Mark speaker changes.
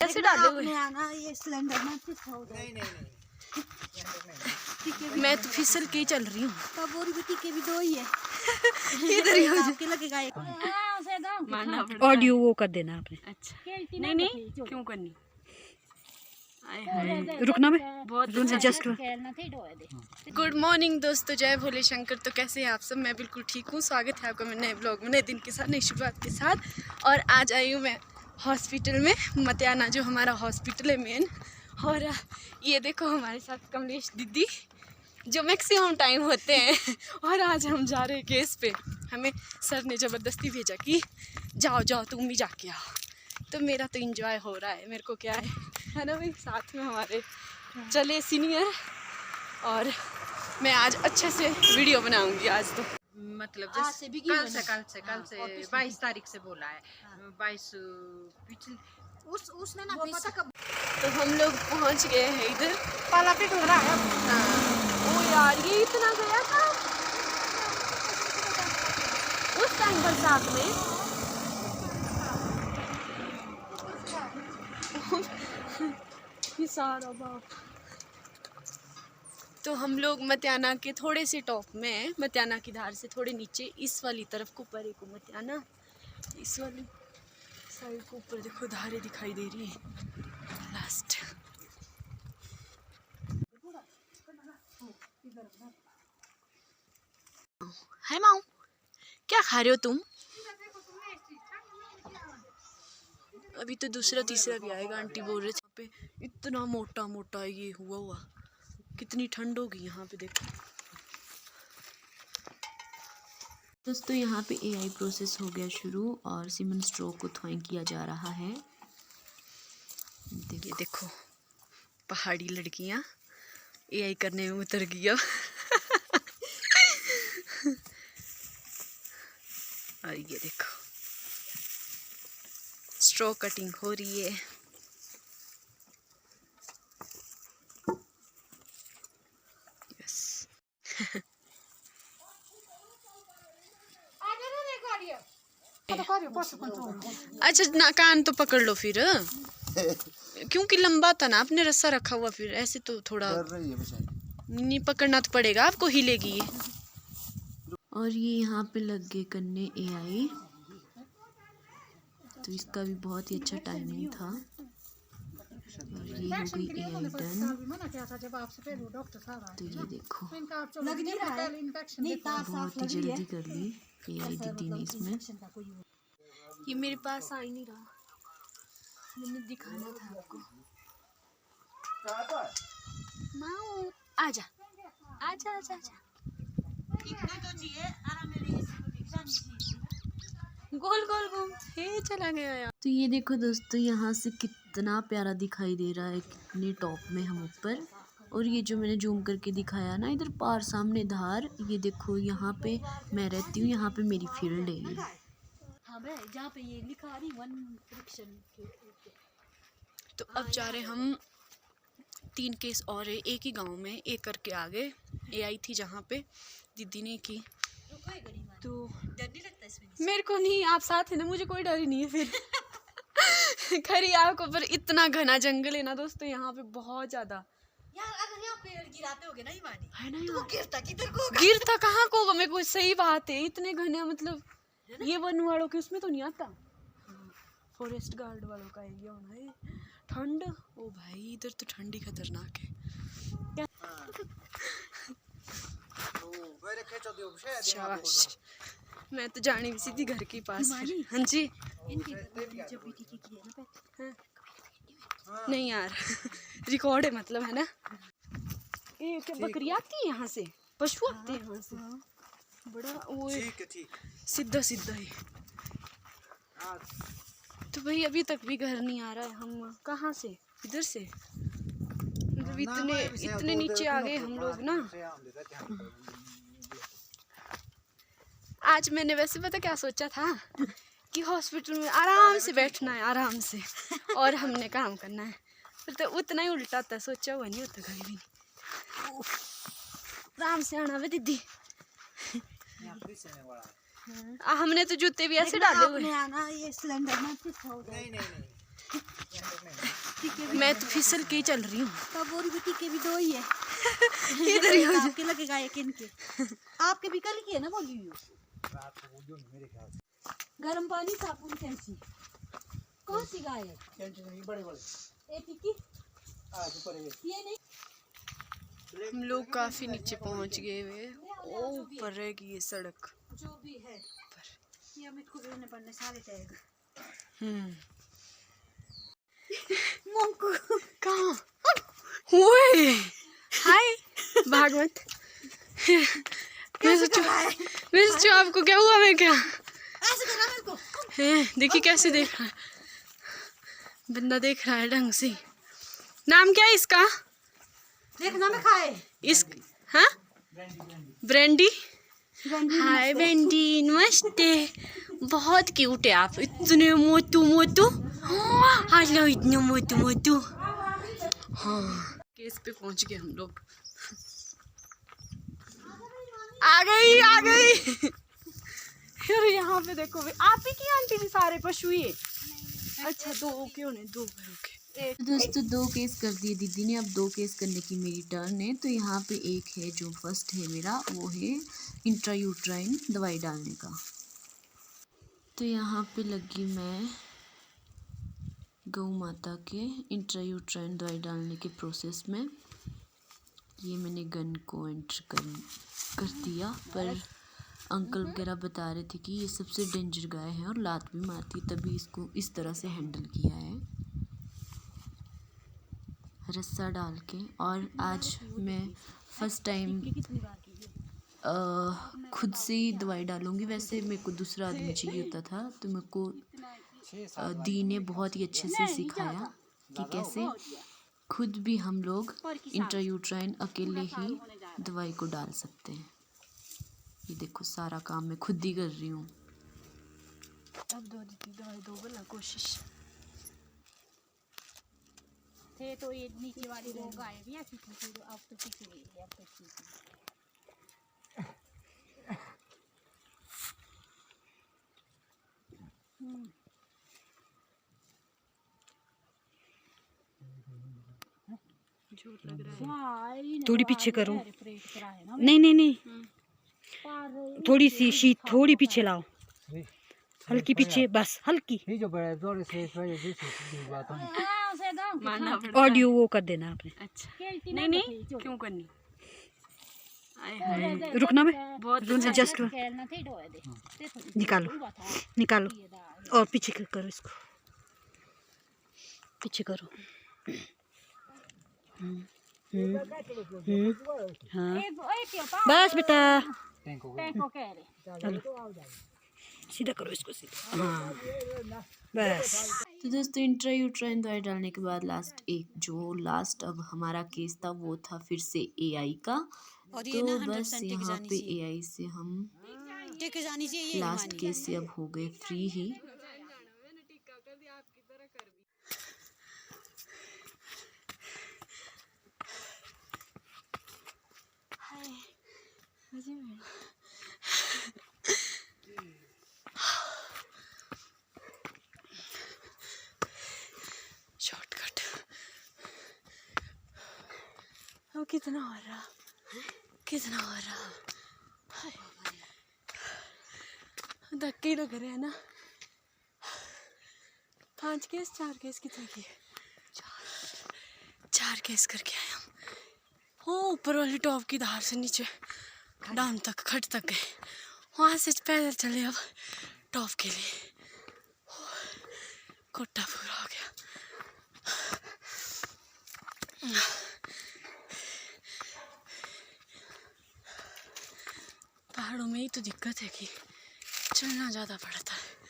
Speaker 1: ऐसे डाले हुए।
Speaker 2: आना ये सिलेंडर में नहीं।
Speaker 1: मैं तो फिसल के ही चल रही हूँ।
Speaker 2: तब और भी टीके भी दो ही है।
Speaker 1: इधर ही हो
Speaker 2: आपके लगेगा एक।
Speaker 3: ऑडियो वो कर देना आपने।
Speaker 1: अच्छा नहीं क्यों करनी।
Speaker 3: रुकना में
Speaker 1: बहुत
Speaker 3: जस्ट।
Speaker 1: गुड मॉर्निंग दोस्तों, जय भोले शंकर। तो कैसे हैं आप सब? मैं बिल्कुल ठीक हूँ। स्वागत है आपका मेरे नए ब्लॉग में, नए दिन के साथ, नई शुरुआत के साथ। और आज आई हूँ मैं हॉस्पिटल में, मतियाना जो हमारा हॉस्पिटल है मेन। और ये देखो हमारे साथ कमलेश दीदी जो मैक्सिमम टाइम होते हैं। और आज हम जा रहे हैं केस पे। हमें सर ने ज़बरदस्ती भेजा कि जाओ तुम भी जाके आओ। तो मेरा तो इंजॉय हो रहा है, मेरे को क्या है ना भाई। साथ में हमारे चले सीनियर। और मैं आज अच्छे से वीडियो बनाऊंगी आज तो।
Speaker 4: मतलब कल से 22 तारीख से बोला है। 22 पिछले
Speaker 2: उसने ना पता कब।
Speaker 1: तो हम लोग पहुंच गए हैं इधर।
Speaker 2: पाला पे हो रहा है।
Speaker 1: हाँ। ओ यार ये इतना गया था उस टाइम बरसात में। ये सारा बाप। तो हम लोग मतियाना के थोड़े से टॉप में हैं, मतियाना की धार से थोड़े नीचे इस वाली तरफ को परे को मतियाना, इस वाली साइड को ऊपर देखो धारें दिखाई दे रही है। लास्ट हाय माऊ, क्या खा रहे हो तुम? अभी तो दूसरा तीसरा भी आएगा। आंटी बोल रहे थे पे इतना मोटा मोटा ये हुआ कितनी ठंड होगी यहाँ पे। देखो दोस्तों, यहाँ पे एआई प्रोसेस हो गया शुरू और सीमन स्ट्रोक को थ्वाइंग किया जा रहा है। ये देखो पहाड़ी लड़कियाँ एआई करने में उतर गई अब। और ये देखो स्ट्रोक कटिंग हो रही है। यस। अच्छा ना, कान तो पकड़ लो फिर। क्योंकि लंबा था ना, आपने रस्सा रखा हुआ, फिर ऐसे तो थोड़ा नहीं पकड़ना तो पड़ेगा आपको, हिलेगी ये। और ये यहाँ पे लग गए करने एआई, तो इसका भी बहुत ही अच्छा टाइमिंग था। और ये हो गई एआई डन। तो ये देखो बहुत ही जल्दी कर ली एआई दीदी ने इसमें। ये मेरे पास आ ही नहीं रहा, मैंने दिखाना था आपको। माऊ आजा आजा आजा आजा। गोल गोल घूम हे चला गया यार। तो ये देखो दोस्तों, यहाँ से कितना प्यारा दिखाई दे रहा है, कितने टॉप में हम ऊपर। और ये जो मैंने जूम करके दिखाया ना इधर पार सामने धार, ये देखो यहाँ पे मैं रहती हूँ, यहाँ पे मेरी फील्ड है ये।
Speaker 2: जहाँ पे ये लिखा रही वन फ्रिक्शन।
Speaker 1: तो अब जा रहे हम 3 केस और है एक ही गांव में, एक करके आगे एआई थी जहाँ पे दीदी ने की। तो
Speaker 2: डर नहीं लगता इसमें?
Speaker 1: मेरे को नहीं, आप साथ है ना, मुझे कोई डर ही नहीं है फिर। खरी आपको, पर इतना घना जंगल है ना दोस्तों यहाँ पे, बहुत ज्यादा।
Speaker 2: यार अगर यहाँ पेड़ गिराते होगे ना हिमानी,
Speaker 1: है ना,
Speaker 2: तो गिरता किधर को होगा?
Speaker 1: गिरता कहाँ को होगा? मेरे को सही बात है, इतने घने मतलब ये वन वालों के उसमें तो नहीं आता। फॉरेस्ट गार्ड वालों का एरिया होना है। ठंड, ओ भाई इधर तो ठंडी खतरनाक है। शाबाश, मैं तो जानी भी सीधी घर के पास। हाँ जी। हाँ। नहीं यार रिकॉर्ड है मतलब, है ना। ये क्या बकरी आती है यहाँ से, पशु आते हैं यहाँ से? बड़ा वो सीधा सीधा ही। तो भाई अभी तक भी घर नहीं आ रहा है। हम कहाँ से, इधर से मतलब इतने नीचे आ गए हम लोग ना। आज मैंने वैसे पता क्या सोचा था कि हॉस्पिटल में आराम से बैठना है, आराम से, और हमने काम करना है। तो उतना ही उल्टा था, सोचा हुआ नहीं होता कहीं भी नहीं। आराम से आना वे दीदी। हमने तो जूते भी ऐसे डाले हुए।
Speaker 2: आना ये सिलेंडर में नहीं। टीके भी
Speaker 1: मैं तो फिसल के ही चल रही हूँ।
Speaker 2: तब और भी टीके भी 2 ही है।
Speaker 1: इधर ही हो जा।
Speaker 2: आपके लगेगा एक इनके। आपके भी कल की है ना बोली हुई। गर्म पानी साबुन कैंची कौन सी गाय है? ए टिक्की ये नहीं।
Speaker 1: हम लोग काफी नीचे पहुंच गए हुए। ओ ऊपर रहेगी ये सड़क।
Speaker 2: जो भी है ये हमें खुद लेने पड़ने सारे टैग। मोंको
Speaker 1: कहाँ? ओए हाय भागवत। मैं सोचू आपको क्या हुआ, मैं क्या
Speaker 2: ऐसे करा मेरे को।
Speaker 1: देखिए कैसे देख रहा है बंदा, देख रहा है ढंग से। नाम क्या है इसका?
Speaker 2: देखना में खाए
Speaker 1: इस हाँ ब्रेंडी। हाय बेंडी, नमस्ते। बहुत क्यूट है आप, इतने मोटू मोटू। हेलो, इतने मोटू मोटू। हाँ केस पे पहुंच गए हम लोग। आ गई। अरे यहाँ पे देखो भाई, आप ही की आंटी जी सारे पशु ही है। अच्छा 2 क्यों नहीं 2 ओके।
Speaker 5: दोस्तों 2 केस कर दिए दीदी ने, अब 2 केस करने की मेरी टर्न है। तो यहाँ पे एक है जो फर्स्ट है मेरा, वो है इंट्रायूट्राइन दवाई डालने का। तो यहाँ पे लगी मैं गौ माता के इंट्रायूट्राइन दवाई डालने के प्रोसेस में। ये मैंने गन को एंटर कर दिया, पर अंकल वगैरह बता रहे थे कि ये सबसे डेंजर गाय है और लात भी मारती, तभी इसको इस तरह से हैंडल किया है रस्सा डाल के। और आज मैं फर्स्ट टाइम खुद से ही दवाई डालूंगी। वैसे मेरे को दूसरा आदमी चाहिए होता था, तो मेरे को दी ने बहुत ही अच्छे से सिखाया कि कैसे खुद भी हम लोग इंट्रायूट्राइन अकेले ही दवाई को डाल सकते हैं। ये देखो सारा काम मैं खुद ही कर रही हूँ।
Speaker 1: अब दवाई दो बोला कोशिश।
Speaker 2: थे तो ये नीचे वाली वो गाय भी ऐसी थी, तो अब तो ठीक है, अब तो ठीक है।
Speaker 1: झूठ लग रहा है।
Speaker 3: थोड़ी पीछे करो। नहीं थोड़ी सी शीट थोड़ी पीछे लाओ, हल्की पीछे, बस हल्की। ऑडियो वो कर देना आपने।
Speaker 1: अच्छा नहीं क्यों करनी?
Speaker 3: रुकना में
Speaker 1: बहुत
Speaker 3: जस्ट निकालो और पीछे करो, इसको पीछे करो। हाँ बस बेटा, चलो सीधा करो इसको, सीधा। हाँ बस।
Speaker 5: तो दोस्तों इंट्रायूट्राइन दवाई डालने के बाद लास्ट अब हमारा केस था, वो था फिर से एआई का। तो बस यहाँ पे एआई से हम लास्ट केस से अब हो गए फ्री ही।
Speaker 1: शॉर्टकट। अब कितना हो रहा? धक्के ही लग रहे हैं ना। 5 केस 4 केस कितने किए? 4 केस करके आए हम। हो ऊपर वाली टॉप की धार से नीचे डाउन तक खट तक गए, वहाँ से पैदल चले अब टॉप के लिए। कोटा पूरा हो गया। पहाड़ों में ही तो दिक्कत है कि चलना ज़्यादा पड़ता है।